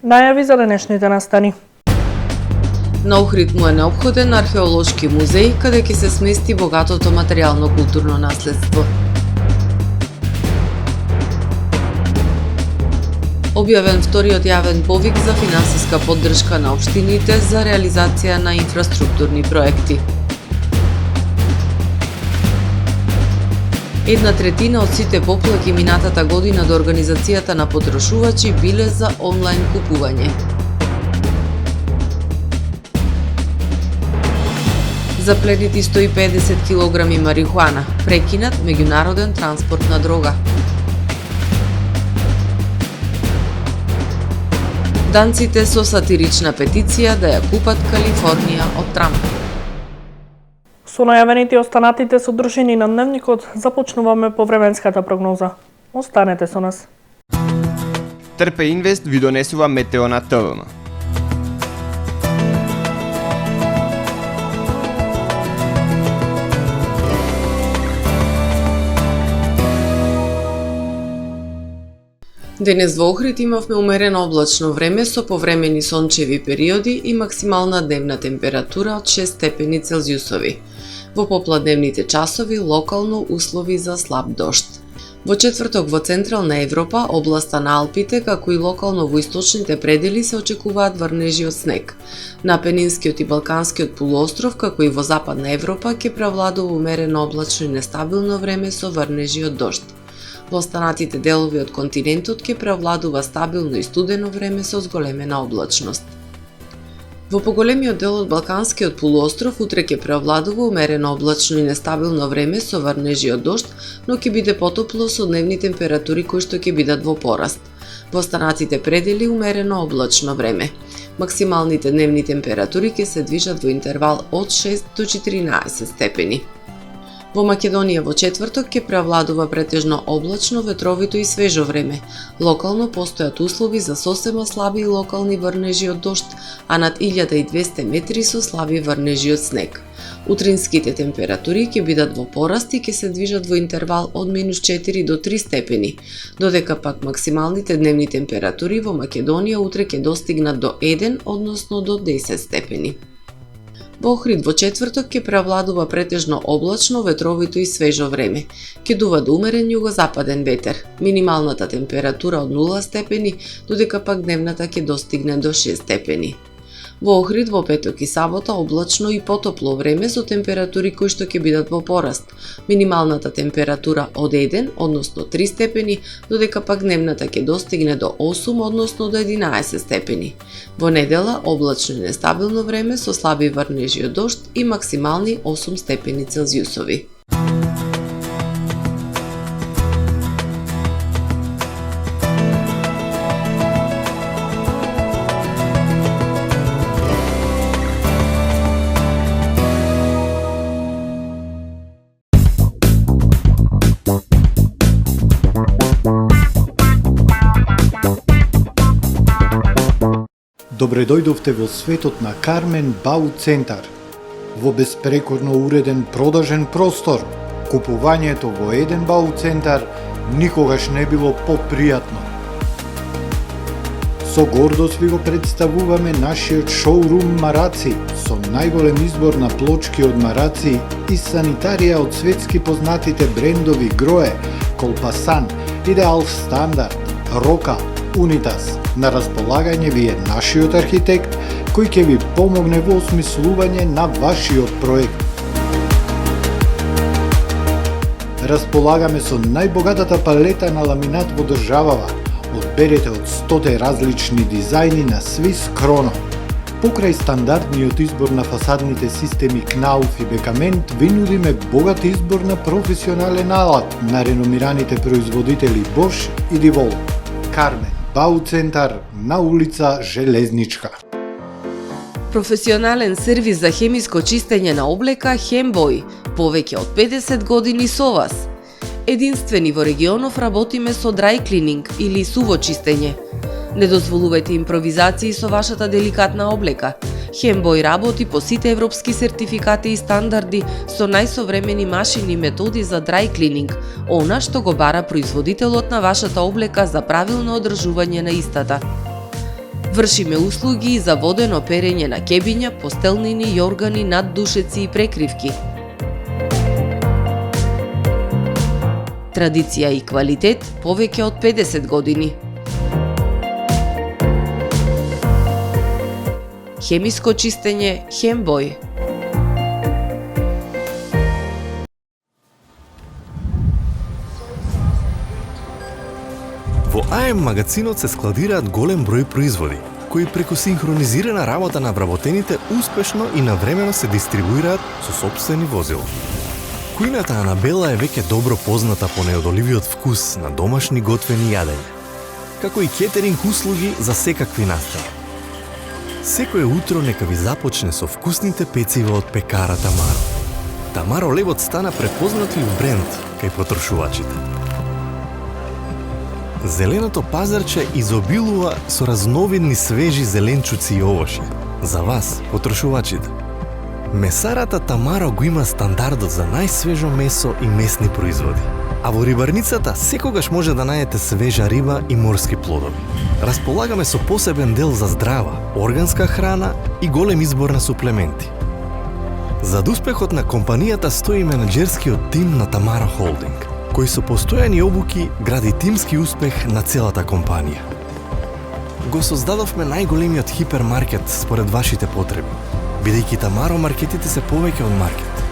Најави за денешните настани. На Охрид му е неопходен археолошки музеј, каде ќе се смести богатото материјално-културно наследство. Објавен вториот јавен повик за финансиска поддршка на општините за реализација на инфраструктурни проекти. 1/3 од сите поплаки минатата година до организацијата на потрошувачи биле за онлайн купување. Запленети 150 килограми марихуана, прекинат меѓународен транспорт на дрога. Данците со сатирична петиција да ја купат Калифорнија од Трамп. Со најавените останатите содржини на дневникот започнуваме повременската прогноза. Останете со нас. Трпе Инвест ви донесува метео на ТВМ. Денес во Охрид имавме умерено облачно време со повремени сончеви периоди и максимална дневна температура од 6 степени Целзиусови. Во попладневните часови локално услови за слаб дожд. Во четврток во Централна Европа, областа на Алпите, како и локално во источните предели се очекуваат врнежи од снег. На Пенинскиот и Балканскиот полуостров, како и во Западна Европа, ќе превладува умерено облачно и нестабилно време со врнежи од дожд. Во останатите делови од континентот ќе превладува стабилно и студено време со зголемена облачност. Во поголемиот дел од Балканскиот полуостров утре ќе превладува умерено облачно и нестабилно време со врнежи од дожд, но ќе биде потопло со дневни температури кои што ќе бидат во пораст. Во останатите предели умерено облачно време. Максималните дневни температури ќе се движат во интервал од 6 до 14 степени. Во Македонија во четврток ќе превладува претежно облачно, ветровито и свежо време. Локално постојат услови за сосема слаби и локални врнежи од дожд, а над 1200 метри со слаби врнежи од снег. Утринските температури ќе бидат во пораст и ќе се движат во интервал од -4 до 3 степени, додека пак максималните дневни температури во Македонија утре ќе достигнат до 1, односно до 10 степени. Во Охрид во четврток ќе превладува претежно облачно, ветровито и свежо време. Ќе дува до умерен југозападен ветер. Минималната температура од 0 степени, додека пак дневната ќе достигне до 6 степени. Во Охрид во петок и сабота облачно и потопло време со температури кои што ќе бидат во пораст. Минималната температура од 1, односно 3 степени, додека пак дневната ќе достигне до 8, односно до 11 степени. Во недела облачно и нестабилно време со слаби врнежи од дожд и максимални 8 степени Целзиусови. Добре дојдовте во светот на Кармен Бау Центар. Во безпрекорно уреден продажен простор, купувањето во еден Бау Центар никогаш не било попријатно. Со гордост ви го представуваме нашиот шоурум Мараци, со најголем избор на плочки од мараци и санитарија од светски познатите брендови Грое, Колпасан, Идеал Стандард, Рока, Унитас. На располагање ви е нашиот архитект, кој ќе ви помогне во осмислување на вашиот проект. Располагаме со најбогатата палета на ламинат во државава. Одберете од 100 различни дизајни на Swiss Chrono. Покрај стандардниот избор на фасадните системи Knauf и Бекамент, ви нудиме богат избор на професионален алат на реномираните производители Bosch и DeWalt. Кармен Бау Центар на улица Железничка. Професионален сервис за хемиско чистење на облека Хембој, повеќе од 50 години со вас. Единствени во регионов работиме со dry cleaning или суво чистење. Не дозволувајте импровизации со вашата деликатна облека. Хембој работи по сите европски сертификати и стандарди со најсовремени машини и методи за dry cleaning, она што го бара производителот на вашата облека за правилно одржување на истата. Вршиме услуги и за водено перење на кебиња, постелнини, јоргани, наддушеци и прекривки. Традиција и квалитет повеќе од 50 години. Хемиско чистење Хембој. Во АМ магазинот се складираат голем број производи, кои преку синхронизирана работа на вработените успешно и навремено се дистрибуираат со сопствени возила. Кујната Анабела е веќе добро позната по неодоливиот вкус на домашни готвени јадења, како и кетеринг услуги за секакви настани. Секое утро нека ви започне со вкусните пецива од пекара Тамаро. Тамаро лебот стана препознатлив бренд кај потрошувачите. Зеленото пазарче изобилува со разновидни свежи зеленчуци и овошје. За вас, потрошувачите. Месарата Тамаро го има стандардот за најсвежо месо и месни производи. А во рибарницата секогаш може да најдете свежа риба и морски плодови. Располагаме со посебен дел за здрава, органска храна и голем избор на суплементи. Зад успехот на компанијата стои менаџерскиот тим на Тамаро Холдинг, кој со постојани обуки гради тимски успех на целата компанија. Го создадовме најголемиот хипермаркет според вашите потреби, бидејќи Тамаро маркетите се повеќе од маркет.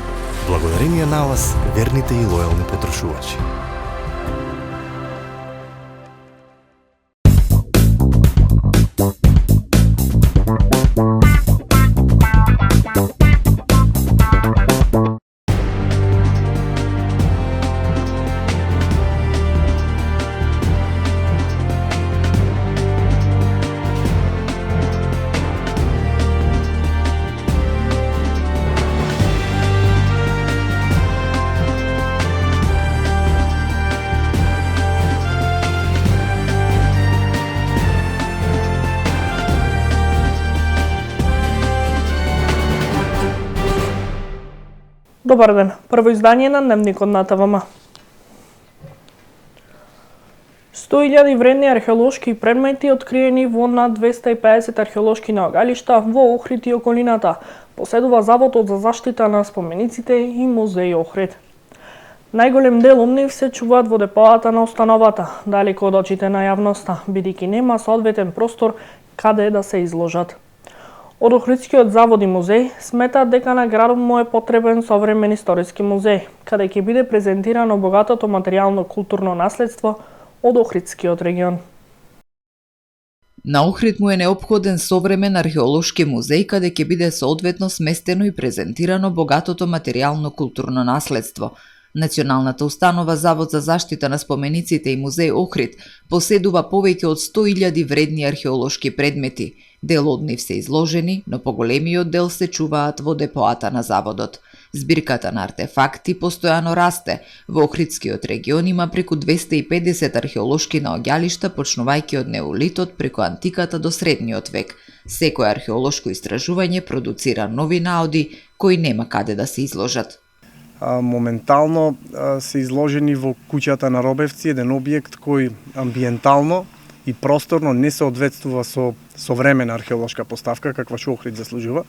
Благодарение на вас, верните и лојални потрошувачи. Добар ден, прво издание на Дневникот на ТВМ. 100.000 вредни археолошки предмети откриени во над 250 археолошки наогалишта во Охрид и околината, поседува Заводот за заштита на спомениците и Музеј Охрид. Најголем дел од нив се чуваат во депоата на установата, далеко од очите на јавноста, бидејќи нема соодветен простор каде да се изложат. Од Охридскиот завод и музеј сметаат дека на градот му е потребен современ историски музеј, каде ќе биде презентирано богатото материјално културно наследство од Охридскиот регион. На Охрид му е неопходен современ археолошки музеј каде ќе биде соодветно сместено и презентирано богатото материјално културно наследство. Националната установа Завод за заштита на спомениците и Музеј Охрид поседува повеќе од 100.000 вредни археолошки предмети. Дел од нив се изложени, но поголемиот дел се чуваат во депоата на заводот. Збирката на артефакти постојано расте. Во Охридскиот регион има преку 250 археолошки наоѓалишта, почнувајќи од неолитот преку антиката до средниот век. Секое археолошко истражување продуцира нови наоди кои нема каде да се изложат. Моментално се изложени во куќата на Робевци, еден објект кој амбиентално и просторно не соодветствува со современа археолошка поставка, каква што Охрид заслужува.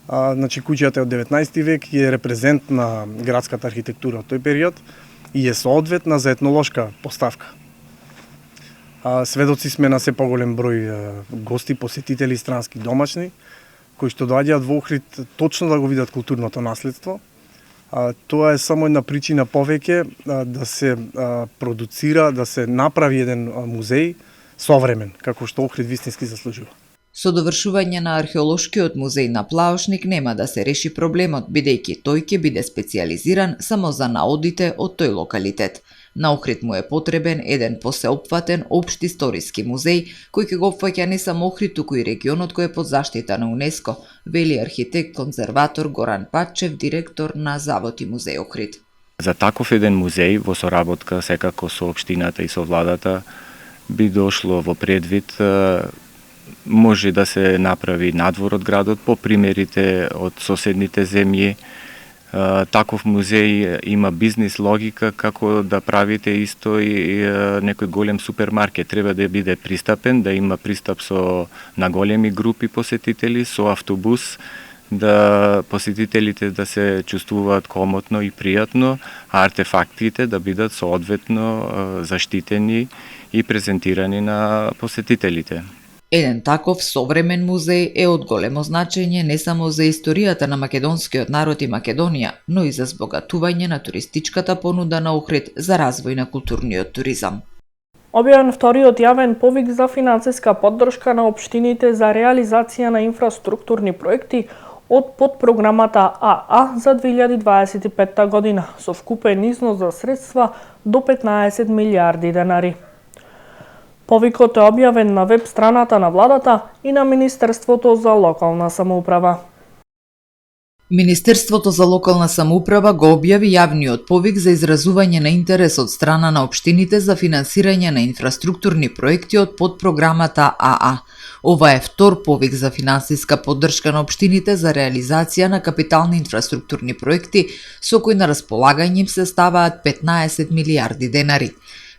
Значи, куќата е од 19 век и е репрезент на градската архитектура од тој период и е соодветна за етнолошка поставка. Сведоци сме на се поголем број гости, посетители странски домашни, кои што доаѓаат во Охрид точно да го видат културното наследство. Тоа е само една причина повеќе да се продуцира, да се направи еден музеј современ, како што Охрид вистински заслужува. Со довршување на археолошкиот музеј на Плаошник нема да се реши проблемот, бидејќи тој ќе биде специјализиран само за наодите од тој локалитет. На Охрид му е потребен еден посеопфатен општ историски музеј, кој ќе го опфаќа не само Охрид, туку и регионот кој е под заштита на УНЕСКО, вели архитект конзерватор Горан Патчев, директор на Завод и музеј Охрид. За таков еден музеј во соработка секако со општината и со владата би дошло во предвид, може да се направи надвор од градот по примерите од соседните земји, таков музеј има бизнис логика како да правите исто и некој голем супермаркет. Треба да биде пристапен, да има пристап на големи групи посетители, со автобус, да посетителите да се чувствуваат комотно и пријатно, а артефактите да бидат соодветно заштитени и презентирани на посетителите. Еден таков современ музеј е од големо значење не само за историјата на македонскиот народ и Македонија, но и за збогатување на туристичката понуда на Охрид за развој на културниот туризам. Објавен вториот јавен повик за финансиска поддршка на општините за реализација на инфраструктурни проекти од подпрограмата АА за 2025 година, со вкупен износ за средства до 15 милиарди денари. Повикот е објавен на веб страната на владата и на Министерството за локална самоуправа. Министерството за локална самоуправа го објави јавниот повик за изразување на интерес од страна на општините за финансирање на инфраструктурни проекти од подпрограмата АА. Ова е втор повик за финансиска поддршка на општините за реализација на капитални инфраструктурни проекти со кои на располагање им се ставаат 15 милиарди денари.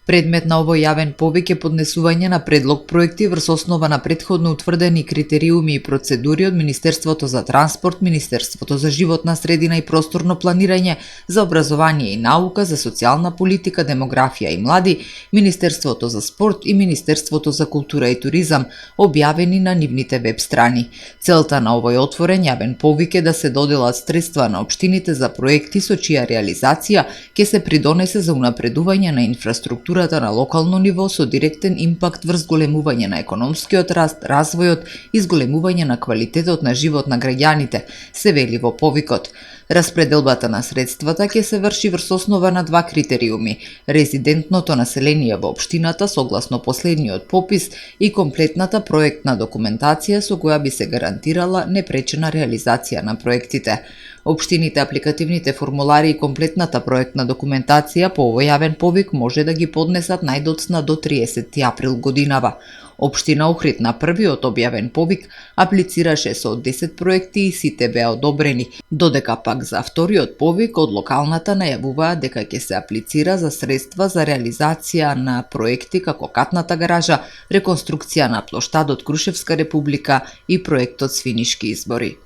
Предмет на овој јавен повик е поднесување на предлог проекти врз основа на претходно утврдени критериуми и процедури од Министерството за транспорт, Министерството за животна средина и просторно планирање, за образование и наука, за социјална политика, демографија и млади, Министерството за спорт и Министерството за култура и туризам, објавени на нивните веб страни. Целта на овој отворен јавен повик е да се доделат средства на општините за проекти со чија реализација ќе се придонесе за унапредување на инфраструктура на локално ниво со директен импакт врз големување на економскиот раст, развојот и зголемување на квалитетот на живот на граѓаните, се вели во повикот. Распределбата на средствата ќе се врши врз основа на два критериуми: резидентното население во општината согласно последниот попис и комплетната проектна документација со која би се гарантирала непречена реализација на проектите. Општините, апликативните формулари и комплетната проектна документација по овој јавен повик може да ги поднесат најдоцна до 30 април годинава. Општина Охрид на првиот објавен повик аплицираше со 10 проекти и сите беа одобрени, додека пак за вториот повик од локалната најавуваат дека ќе се аплицира за средства за реализација на проекти како катната гаража, реконструкција на плоштадот Крушевска република и проектот Свинишки избори.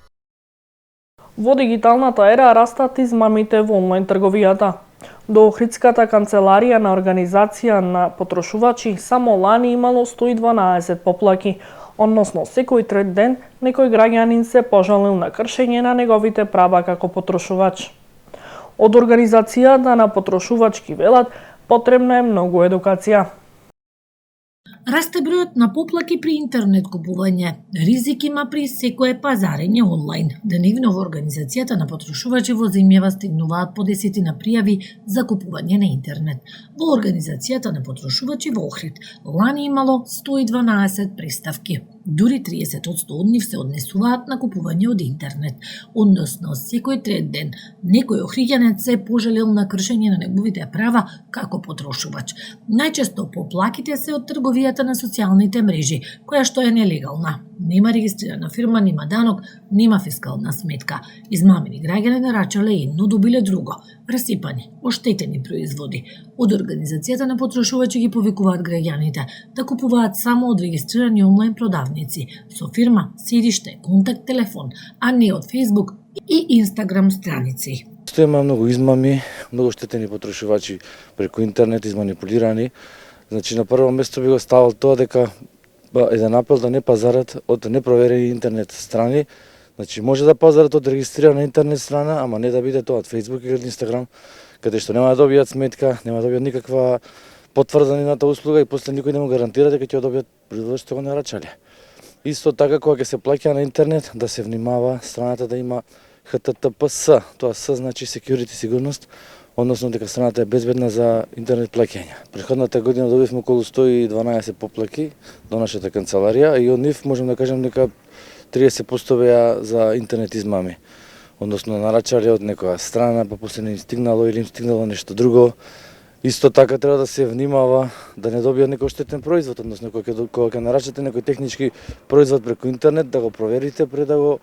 Во дигиталната ера растат измамите во онлайн трговијата. До Охридската канцеларија на Организација на потрошувачи само лани имало 112 поплаки, односно секој трет ден некој граѓанин се пожалил на кршење на неговите права како потрошувач. Од Организацијата на потрошувачки велат, потребна е многу едукација. Расте бројот на поплаки при интернет купување. Ризик има при секое пазарење онлайн. Денивно во Организацијата на потрошувачи во земјава стигнуваат по десетина пријави за купување на интернет. Во Организацијата на потрошувачи во Охрид лани имало 112 приставки. Дури 30% од нив се однесуваат на купување од интернет, односно секој трет ден некој охриѓанец се пожалил на кршење на неговите права како потрошувач. Најчесто поплаките се од трговијата на социјалните мрежи, која што е нелегална. Нема регистрирана фирма, нема данок, нема фискална сметка. Измамени граѓани нарачале едно, добиле друго. Расипани, оштетени производи. Од Организацијата на потрошувачи ги повикуваат граѓаните да купуваат само од регистрирани онлайн продавници со фирма, седиште, контакт телефон, а не од Facebook и Instagram страници. Има многу измами, многу штетени потрошувачи преку интернет, изманипулирани. Значи на прво место би го ставил тоа дека еден апел да не пазарат од непроверени интернет страни. Значи може да пазарат од регистрирана интернет страна, ама не да биде тоа од Facebook или од Instagram, каде што нема да добијат сметка, нема да добијат никаква потврда на таа услуга и после никој не му гарантира дека ќе добијат производ што го нарачале. Исто така кога ќе се плаќа на интернет, да се внимава страната да има HTTPS, тоа С значи security, сигурност, односно дека страната е безбедна за интернет плаќање. Претходната година добивме околу 112 поплаки до нашата канцеларија и од нив можам да кажам дека 30% беа за интернет измами. Односно нарачале од некоја страна, па после не им стигнало или им стигнало нешто друго. Исто така треба да се внимава да не добијат некој штетен производ, односно кога ќе нарачате некој технички производ преку интернет, да го проверите пред да го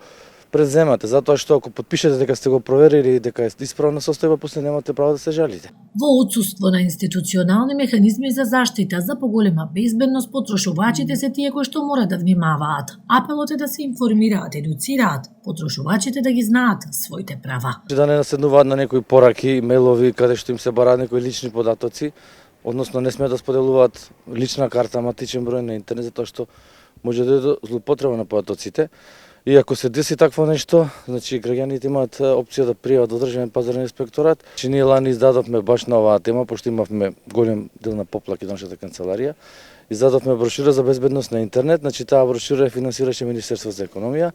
преземате, затоа што ако потпишете дека сте го проверили и дека е исправна состојба, после немате право да се жалите. Во отсуство на институционални механизми за заштита за поголема безбедност, потрошувачите се тие кои што мора да внимаваат. Апелот е да се информираат, едуцираат, потрошувачите да ги знаат своите права. Да не наседнуваат на некои пораки, мейлови, каде што им се бараат некои лични податоци, односно не смеат да споделуваат лична карта, матичен број на интернет, затоа што може да е до злоупотреба на податоците. И ако се деси такво нешто, значи граѓаните имаат опција да пријават во Државен пазарен инспекторат. Че ние лани издадовме баш на оваа тема, пошто имавме голем дел на поплаки до нашата канцеларија. Издадовме брошура за безбедност на интернет, значи таа брошура ја финансираше Министерство за економија.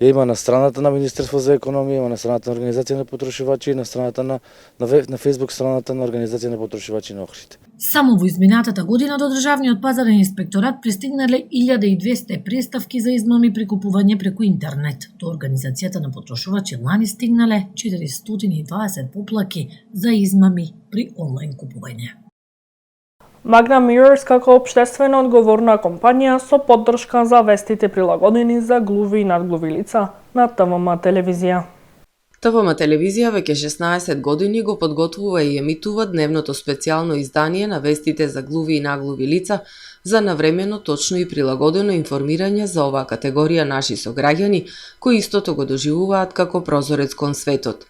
Ја има на страната на Министерство за економија, има на страната на Организација на потрошувачи и на страната на Facebook страната на Организација на потрошувачи на Охрид. Само во изминатата година до Државниот пазарен инспекторат пристигнале 1200 преставки за измами при купување преку интернет. До Организацијата на потрошувачи лани стигнале 420 поплаки за измами при онлайн купување. Magna Mirrors како општествено одговорна компанија со поддршка за вестите прилагодени за глуви и надглуви лица на ТВМ телевизија. ТВМ телевизија веќе 16 години го подготвува и емитува дневното специјално издание на вестите за глуви и наглуви лица за навремено, точно и прилагодено информирање за оваа категорија наши сограѓани кои истото го доживуваат како прозорец кон светот.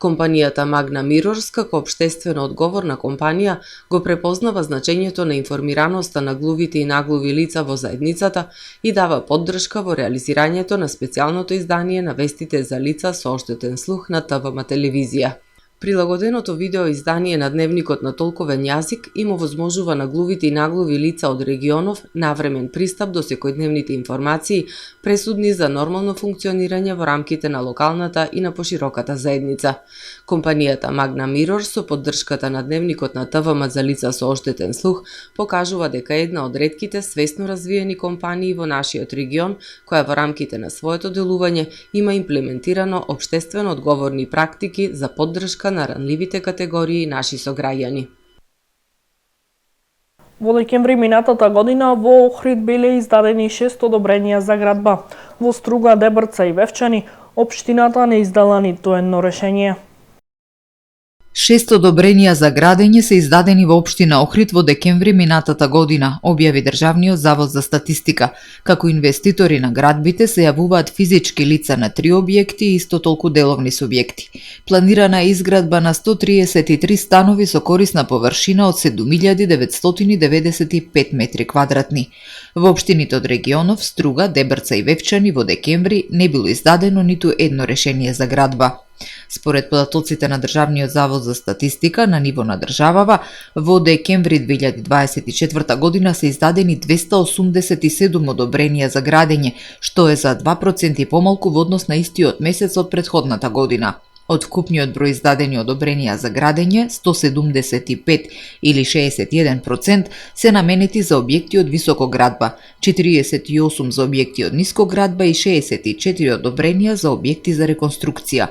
Компанијата Magna Mirrors како општествено одговорна компанија го препознава значењето на информираноста на глувите и наглуви лица во заедницата и дава поддршка во реализирањето на специјалното издание на вестите за лица со оштетен слух на ТВМ телевизија. Прилагоденото видео издание на дневникот на толковен јазик им овозможува на глувите и наглуви лица од регионов навремен пристап до секојдневните информации, пресудни за нормално функционирање во рамките на локалната и на пошироката заедница. Компанијата Magna Mirrors со поддршката на дневникот на ТВМ за лица со оштетен слух покажува дека е една од ретките свесно развиени компании во нашиот регион која во рамките на своето делување има имплементирано општествено одговорни практики за поддршка на ранливите категории наши сограѓани. Во декември минатата година во Охрид биле издадени 6 одобренија за градба. Во Струга, Дебрца и Вевчани општината не издала ниту едно решение. 6 одобренија за градење се издадени во општина Охрид во декември минатата година, објави Државниот завод за статистика. Како инвеститори на градбите се јавуваат физички лица на 3 објекти и исто толку деловни субјекти. Планирана е изградба на 133 станови со корисна површина од 7995 метри квадратни. Во општините од регионов Струга, Дебрца и Вевчани во декември не било издадено ниту едно решение за градба. Според податоците на Државниот завод за статистика на ниво на државава, во декември 2024 година се издадени 287 одобренија за градење, што е за 2% помалку во однос на истиот месец од претходната година. Од вкупниот број издадени одобренија за градење, 175 или 61% се наменети за објекти од високо градба, 48 за објекти од ниско градба и 64 одобренија за објекти за реконструкција.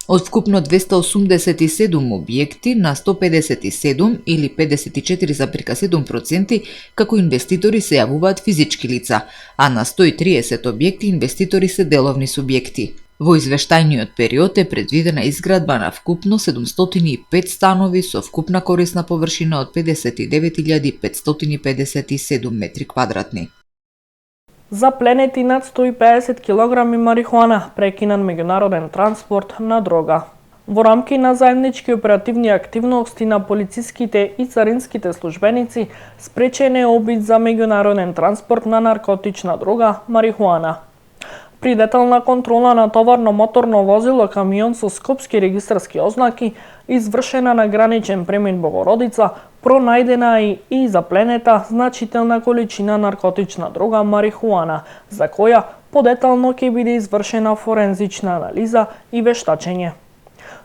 Од вкупно 287 објекти на 157 или 54,7% како инвеститори се јавуваат физички лица, а на 130 објекти инвеститори се деловни субјекти. Во извештајниот период е предвидена изградба на вкупно 705 станови со вкупна корисна површина од 59.557 метри квадратни. Запленети над 150 кг марихуана, прекинан меѓународен транспорт на дрога. Во рамки на заеднички оперативни активности на полициските и царинските службеници спречен е обид за меѓународен транспорт на наркотична дрога, марихуана. При детална контрола на товарно моторно возило камион со скопски регистарски ознаки, извршена на граничен премин Богородица, пронајдена и запленета значителна количина наркотична дрога марихуана, за која подетално ќе биде извршена форензична анализа и вештачење.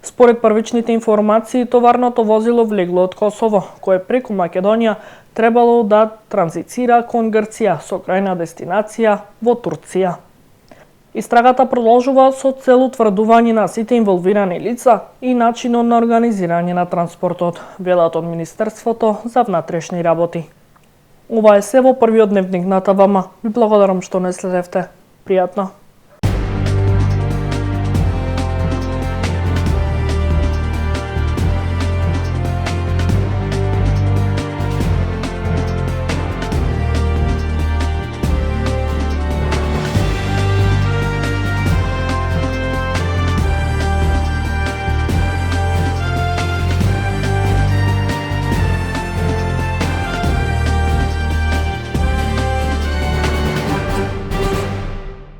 Според првичните информации, товарното возило влегло од Косово, кое преку Македонија требало да транзицира кон Грција со крајна дестинација во Турција. Истрагата продолжува со цел утврдување на сите инволвирани лица и начинот на организирање на транспортот, велат од Министерството за внатрешни работи. Ова е се во првиот дневник на ТВМ. Ви благодарам што не следевте. Пријатно.